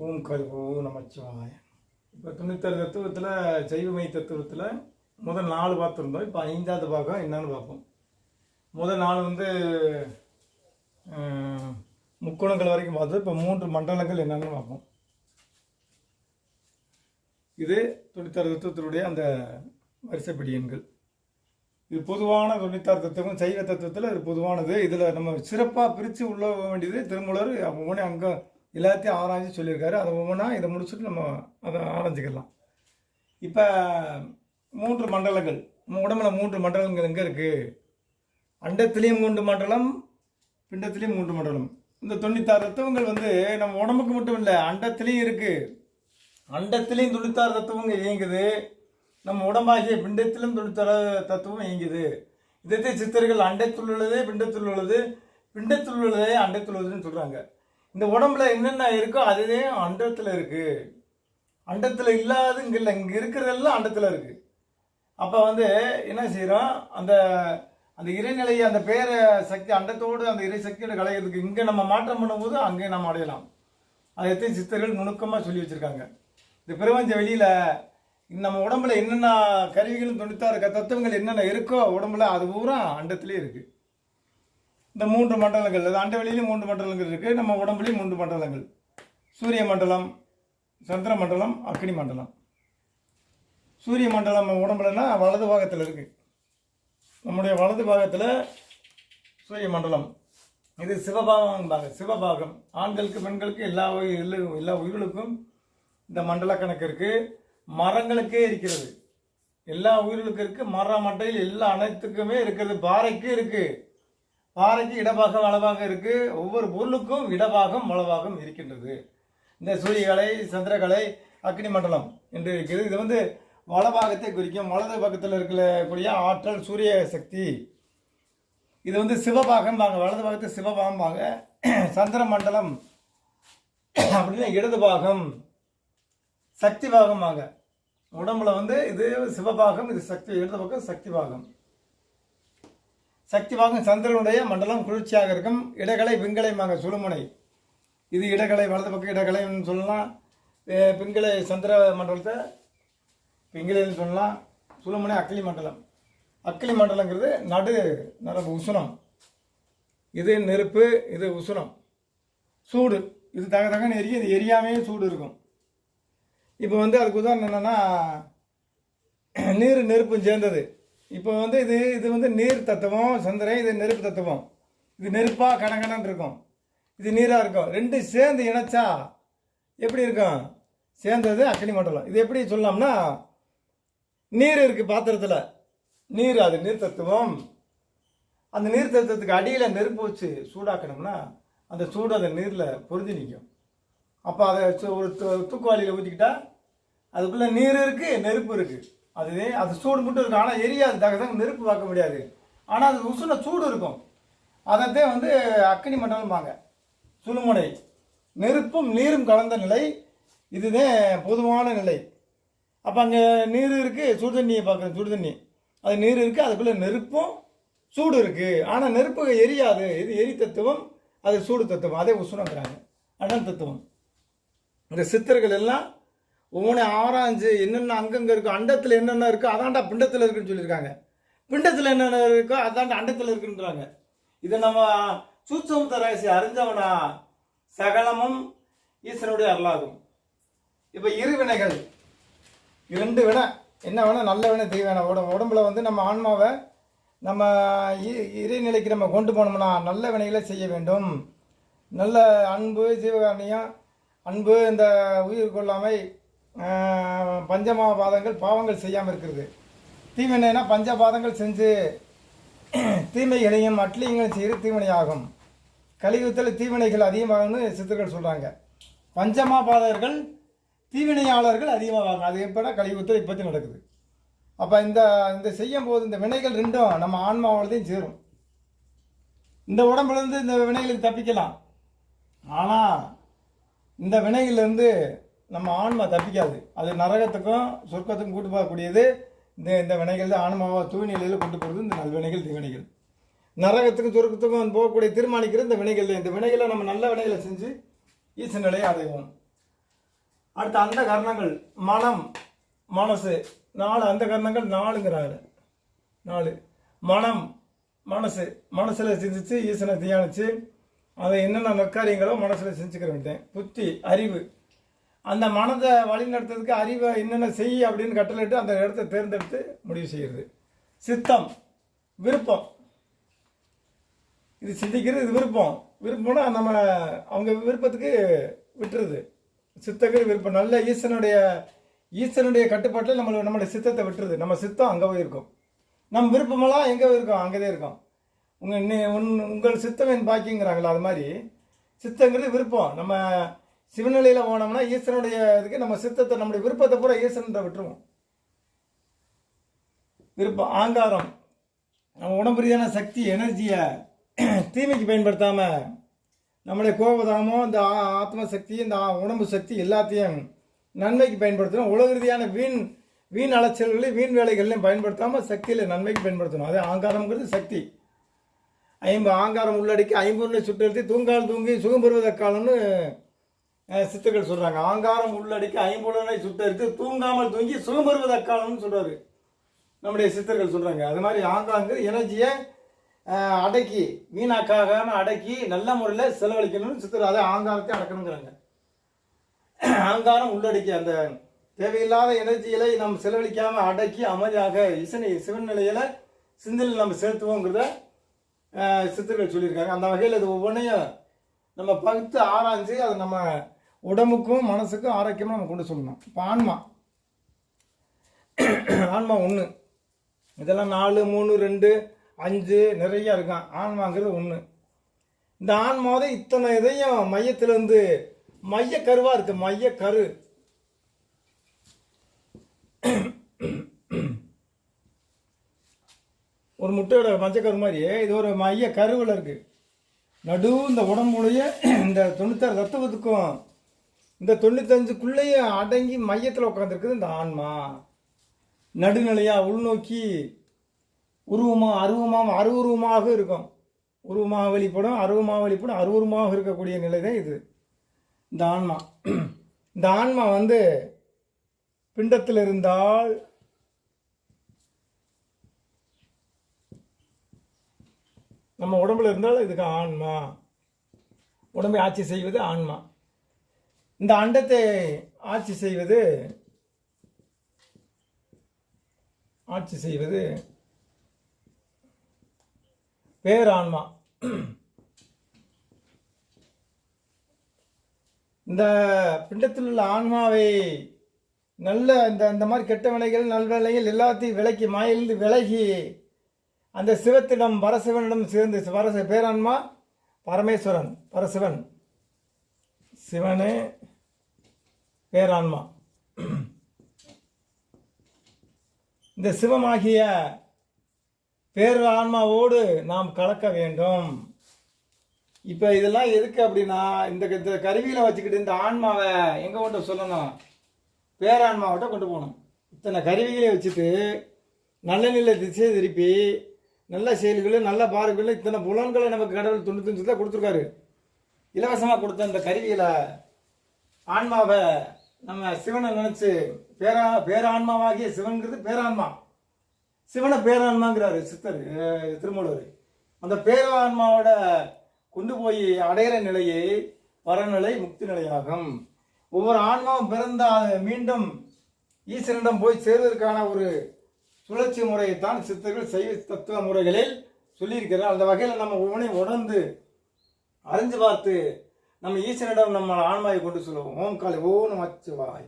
ஓம் கருவோ நமச்சிவாய. இப்போ 96 தத்துவத்தில் சைவமை தத்துவத்தில் முதல் 4 பார்த்துருந்தோம். இப்போ 5வது பாகம் என்னன்னு பார்ப்போம். முதல் 4 வந்து முக்குணங்கள் வரைக்கும் பார்த்து இப்போ 3 மண்டலங்கள் என்னன்னு பார்ப்போம். இது 96 தத்துவத்தினுடைய அந்த வரிசைப்படி எண்கள். இது பொதுவான 96 தத்துவம். சைவ தத்துவத்தில் இது பொதுவானது. இதில் நம்ம சிறப்பாக பிரித்து உள்ள வேண்டியது திருமூலர் ஒவ்வொன்றே அங்கே எல்லாத்தையும் ஆராய்ச்சி சொல்லியிருக்காரு. அதை ஒவ்வொன்றா இதை முடிச்சுட்டு நம்ம அதை ஆராய்ச்சிக்கலாம். இப்போ 3 மண்டலங்கள், நம்ம உடம்புல 3 மண்டலங்கள் எங்கே இருக்குது? அண்டத்திலையும் 3 மண்டலம், பிண்டத்திலையும் 3 மண்டலம். இந்த 96 தத்துவங்கள் வந்து நம்ம உடம்புக்கு மட்டும் இல்லை, அண்டத்திலையும் இருக்குது. அண்டத்திலையும் 96 தத்துவங்கள் இயங்குது. நம்ம உடம்பாகிய பிண்டத்திலும் 96 தத்துவம் இயங்குது. இதை சித்தர்கள் அண்டத்தில் உள்ளதே பிண்டத்தில் உள்ளது, பிண்டத்தில் உள்ளதே அண்டத்தில் உள்ளதுன்னு சொல்கிறாங்க. இந்த உடம்புல என்னென்ன இருக்கோ அதுவே அண்டத்தில் இருக்குது. அண்டத்தில் இல்லாது இங்கே இல்லை, இங்கே இருக்கிறதெல்லாம் அண்டத்தில் இருக்குது. அப்போ வந்து என்ன செய்கிறோம், அந்த அந்த இறைநிலையை, அந்த பேர சக்தி, அண்டத்தோடு அந்த இறை சக்தியோட கலையிறதுக்கு இங்கே நம்ம மாற்றம் பண்ணும்போது அங்கே நம்ம அடையலாம். அதை சித்தர்கள் நுணுக்கமாக சொல்லி வச்சுருக்காங்க. இந்த பிரபஞ்ச வெளியில் நம்ம உடம்புல என்னென்ன கருவிகளும் 96 தத்துவங்கள் என்னென்ன இருக்கோ உடம்புல அது பூரா அண்டத்திலே இருக்குது. இந்த 3 மண்டலங்கள், அது அண்ட வெளியிலையும் 3 மண்டலங்கள் இருக்குது. நம்ம உடம்புலையும் 3 மண்டலங்கள்: சூரிய மண்டலம், சந்திர மண்டலம், அக்னி மண்டலம். சூரிய மண்டலம் உடம்புலன்னா வலது பாகத்தில் இருக்குது. நம்முடைய வலது பாகத்தில் சூரிய மண்டலம். இது சிவபாகம்பாங்க. சிவபாகம் ஆண்களுக்கு பெண்களுக்கு எல்லா உயிர்களுக்கும் இந்த மண்டல கணக்கு இருக்குது. மரங்களுக்கே இருக்கிறது, எல்லா உயிர்களுக்கும் இருக்குது. மர மட்டையில் எல்லா அனைத்துக்குமே இருக்கிறது. பாறைக்கு இருக்குது. பாறைக்கு இடபாகம் வலபாக இருக்குது. ஒவ்வொரு பொருளுக்கும் இடபாகம் வலபாகம் இருக்கின்றது. இந்த சூரியகலை, சந்திரகலை, அக்னி மண்டலம் என்று இருக்கிறது. இது வந்து வலபாகத்தை குறிக்கும். வலது பக்கத்தில் இருக்கக்கூடிய ஆற்றல் சூரிய சக்தி. இது வந்து சிவபாகம்பாங்க. வலது பாகத்தை சிவபாகம்பாங்க. சந்திர மண்டலம் அப்படின்னா இடது பாகம் சக்தி பாகம்பாங்க. உடம்புல வந்து இது சிவபாகம், இது சக்தி. இடது பக்கம் சக்தி பாகம். சக்தி பாகம் சந்திரனுடைய மண்டலம் குளிர்ச்சியாக இருக்கும். இடகலை பிங்களைமாங்க. சுழுமுனை இது இடகலை, வலது பக்கம் இடகலைன்னு சொல்லலாம். பிங்களை சந்திர மண்டலத்தை பிங்களைன்னு சொல்லலாம். சுழுமுனை அக்கிலி மண்டலம். அக்கிலி மண்டலங்கிறது நரம்பு உசுனம். இது நெருப்பு, இது உசுனம். சூடு, இது தகன்னு எரியும். இது எரியாமே சூடு இருக்கும். இப்போ வந்து அதுக்கு உதாரணம் என்னென்னா, நீர் நெருப்பும் சேர்ந்தது. இப்போ வந்து இது வந்து நீர் தத்துவம் சந்திரன். இது நெருப்பு தத்துவம். இது நெருப்பாக கடகடன்னு இருக்கும், இது நீராக இருக்கும். ரெண்டு சேர்ந்து இணைச்சா எப்படி இருக்கும்? சேர்ந்தது அக்னி மண்டலம். இது எப்படி சொல்லலாம்னா, நீர் இருக்குது பாத்திரத்தில், நீர், அது நீர் தத்துவம். அந்த நீர் தத்துவத்துக்கு அடியில் நெருப்பு வச்சு சூடாக்கணும்னா அந்த சூடு அந்த நீரில் பொருந்தி நிற்கும். அப்போ அதை ஒரு தூக்குவாளியில் ஊற்றிக்கிட்டா அதுக்குள்ளே நீர் இருக்குது, நெருப்பு இருக்குது. அது சூடு மட்டும் இருக்கும். ஆனால் எரியாது, தகதங்க நெருப்பு பார்க்க முடியாது. ஆனால் அது உசுன சூடு இருக்கும். அதைத்தான் வந்து அக்னி மண்டலம்பாங்க. சுழுமுனை நெருப்பும் நீரும் கலந்த நிலை. இதுதான் பொதுவான நிலை. அப்போ அங்கே நீர் இருக்குது, சுடு தண்ணியை பார்க்குறேன். சுடு தண்ணி, அது நீர் இருக்குது, அதுக்குள்ளே நெருப்பும் சூடு இருக்குது. ஆனால் நெருப்பு எரியாது. இது எரி தத்துவம், அது சூடு தத்துவம். அதே உசுனங்கிறாங்க, அனல் தத்துவம். இந்த சித்தர்கள் எல்லாம் ஒவ்வொன்று ஆராய்ஞ்சு என்னென்ன அங்கங்கே இருக்கோ, அண்டத்தில் என்னென்ன இருக்கோ அதாண்டா பிண்டத்தில் இருக்குன்னு சொல்லியிருக்காங்க. பிண்டத்தில் என்னென்ன இருக்கோ அதாண்டா அண்டத்தில் இருக்குன்றாங்க. இதை நம்ம சூட்சமத்த ரகசியம் அறிஞ்சவனா சகலமும் ஈஸ்வரனுடைய அருளாகும். இப்போ இருவினைகள், 2 வினை. என்ன வேணால் நல்ல வினை, தீ வேணா. உடம்புல வந்து நம்ம ஆன்மாவை நம்ம இறைநிலைக்கு நம்ம கொண்டு போனோம்னா நல்ல வினைகளை செய்ய வேண்டும். நல்ல அன்பு, ஜீவகாரணியம், அன்பு, இந்த உயிர் கொள்ளாமை, பஞ்சமாபாதங்கள் பாவங்கள் செய்யாமல் இருக்கிறது. தீவினைனா பஞ்சபாதங்கள் செஞ்சு தீமைகளையும் அட்லியங்களும் செய்து தீவினையாகும். கலியுகத்தில் தீவினைகள் அதிகமாகும்னு சித்தர்கள் சொல்கிறாங்க. பஞ்சமாபாதர்கள் தீவினையாளர்கள் அதிகமாகும். அது எப்போனா கலியுகத்தில் இப்போத்தி நடக்குது. அப்போ இந்த செய்யும் போது இந்த வினைகள் 2ம் நம்ம ஆன்மாவோடையும் சேரும். இந்த உடம்புலேருந்து இந்த வினைகளுக்கு தப்பிக்கலாம். ஆனால் இந்த வினையிலிருந்து நம்ம ஆன்மா தப்பிக்காது. அது நரகத்துக்கும் சொர்க்கத்துக்கும் கூட்டு போகக்கூடியது இந்த வினைகள் தான். ஆன்மாவை தூய்நிலையில் கொண்டு போகிறது இந்த நல்வினைகள், தீவினைகள். நரகத்துக்கும் சொர்க்கத்துக்கும் போகக்கூடிய தீர்மானிக்கிறது இந்த வினைகள். இந்த வினைகளை நம்ம நல்ல வினைகளை செஞ்சு ஈச நிலையை அடைவோம். அடுத்து அந்த கரணங்கள் மனம் மனசு 4 அந்த கரணங்கள் 4ங்கிறாரு. 4 மனம் மனசு மனசில் சிந்திச்சு ஈசனை தியானிச்சு அதை என்னென்ன நற்காரியங்களோ மனசில் செஞ்சுக்கிற வேண்டியேன். புத்தி அறிவு அந்த மனதை வழி நடத்துறதுக்கு அறிவை என்னென்ன செய் அப்படின்னு கட்டளையிட்டு அந்த இடத்த தேர்ந்தெடுத்து முடிவு செய்கிறது. சித்தம் விருப்பம், இது சிந்திக்கிறது, இது விருப்பம். விருப்பம்னா நம்ம அவங்க விருப்பத்துக்கு விட்டுறது. சித்தகிரி விருப்பம் நல்ல ஈசனுடைய கட்டுப்பாட்டில் நம்மளுடைய சித்தத்தை விட்டுறது. நம்ம சித்தம் அங்கே போயிருக்கோம். நம்ம விருப்பமெல்லாம் எங்கே இருக்கோம்? அங்கே தான் இருக்கோம். உங்கள் சித்தம் என் பாக்கிங்கிறாங்களா, அது மாதிரி சித்தங்கிறது விருப்பம். நம்ம சிவநிலையில் போனோம்னா ஈசனுடைய இதுக்கு நம்ம சித்தத்தை நம்முடைய விருப்பத்தை பூரா ஈசன்கிட்ட விட்டுருவோம். விருப்பம் ஆங்காரம் நம்ம உடம்பு ரீதியான சக்தி எனர்ஜியை தீமைக்கு பயன்படுத்தாமல் நம்முடைய கோபதாமம் இந்த ஆத்ம சக்தி இந்த உடம்பு சக்தி எல்லாத்தையும் நன்மைக்கு பயன்படுத்தணும். உலக ரீதியான வீண் அலைச்சல்களை வீண் வேலைகள்லையும் பயன்படுத்தாமல் சக்தியில் நன்மைக்கு பயன்படுத்தணும். அதே ஆங்காரம்ங்கிறது சக்தி. ஆங்காரம் உள்ளடக்கி 50 சுட்டெழுத்தி தூங்கால் தூங்கி சுகம் பெறுவதற்காலம்னு சித்தர்கள் சொல்கிறாங்க. ஆங்காரம் உள்ளடக்கி 50 சுட்டெழுத்து தூங்காமல் தூங்கி சுகம் பெறுவதற்காலம்னு சொல்கிறாரு நம்முடைய சித்தர்கள் சொல்கிறாங்க. அது மாதிரி ஆங்காரங்கிறது எனர்ஜியை அடக்கி வீணாக்காகாமல் அடக்கி நல்ல முறையில் செலவழிக்கணும்னு சித்தர் அதை ஆங்காரத்தை அடக்கணுங்கிறாங்க. ஆங்காரம் உள்ளடக்கி அந்த தேவையில்லாத எனர்ஜிகளை நம்ம செலவழிக்காமல் அடக்கி அமைதியாக சிவன் நிலையில் சிந்தனையில் நம்ம செலுத்துவோங்கிறத சித்தர்கள் சொல்லியிருக்காங்க. அந்த வகையில் இது ஒவ்வொன்றையும் நம்ம பகுத்து ஆராய்ஞ்சு அதை நம்ம உடம்புக்கும் மனசுக்கும் ஆரோக்கியமாக நம்ம கொண்டு சொல்லணும். இப்போ ஆன்மா 1, இதெல்லாம் 4, 3, 2, 5 நிறையா இருக்கான். ஆன்மாங்கிறது 1. இந்த ஆன்மாவை இத்தனை இதையும் மையத்திலேருந்து மையக்கருவாக இருக்குது. மையக்கரு ஒரு முட்டையோட மஞ்சக்கரு மாதிரியே இது ஒரு மைய கருவில் இருக்குது. இந்த உடம்புடைய இந்த 96 தத்துவத்துக்கும் இந்த 95க்குள்ளேயே அடங்கி மையத்தில் உட்காந்துருக்குது இந்த ஆன்மா. நடுநிலையாக உள்நோக்கி அருவமாக இருக்கும். உருவமாக வெளிப்படும், அருவமாக இருக்கக்கூடிய நிலை தான் இது இந்த ஆன்மா. இந்த ஆன்மா பிண்டத்தில் இருந்தால் நம்ம உடம்புல இருந்தால் இதுக்கு ஆன்மா. உடம்பை ஆட்சி செய்வது ஆன்மா. இந்த அண்டத்தை ஆட்சி செய்வது பேரான்மா. இந்த பிண்டத்தில் உள்ள ஆன்மாவை நல்ல இந்த மாதிரி கெட்ட விலைகள் நல்வேலைகள் எல்லாத்தையும் விலக்கி மாயிலிருந்து விலகி அந்த சிவத்திடம் பரசிவனிடம் சேர்ந்து பேரான்மா பரமேஸ்வரன் பரசிவன் சிவனே பேரான்மா. இந்த சிவமாகிய பேரான்மாவோடு நாம் கலக்க வேண்டும். இப்போ இதெல்லாம் எதுக்கு அப்படின்னா இந்த கருவியில் வச்சுக்கிட்டு இந்த ஆன்மாவை எங்கே கொண்டு சொல்லணும்? பேரான்மாவிட்ட கொண்டு போகணும். இத்தனை கருவிகளை வச்சுட்டு நல்ல நிலை திசை திருப்பி நல்ல செயல்கள் நல்ல பார்வைகள் இத்தனை புலன்களை நமக்கு கடவுள் 95 தான் கொடுத்துருக்காரு. இலவசமாக கொடுத்த இந்த கருவியில் ஆன்மாவை நம்ம சிவனை நினச்சி பேரான்மாவாகிய சிவன்கிறது பேரான்மா. சிவனை பேரான்மாங்கிறாரு சித்தர் திருமூலர். அந்த பேரான்மாவோட கொண்டு போய் அடையிற நிலையை பரநிலை முக்தி நிலையாகும். ஒவ்வொரு ஆன்மாவும் பிறந்தால் மீண்டும் ஈஸ்வரனிடம் போய் சேர்வதற்கான ஒரு சுழற்சி முறையைத்தான் சித்தர்கள் சைவ தத்துவ முறைகளில் சொல்லியிருக்கிறார். அந்த வகையில் நம்ம ஒவ்வொன்றையும் உணர்ந்து அறிஞ்சு பார்த்து நம்ம ஈஸ்வரனிடம் நம்ம ஆன்மாவை கொண்டு சொல்லுவோம். ஓம் காலை ஓ நமச்சிவாய்.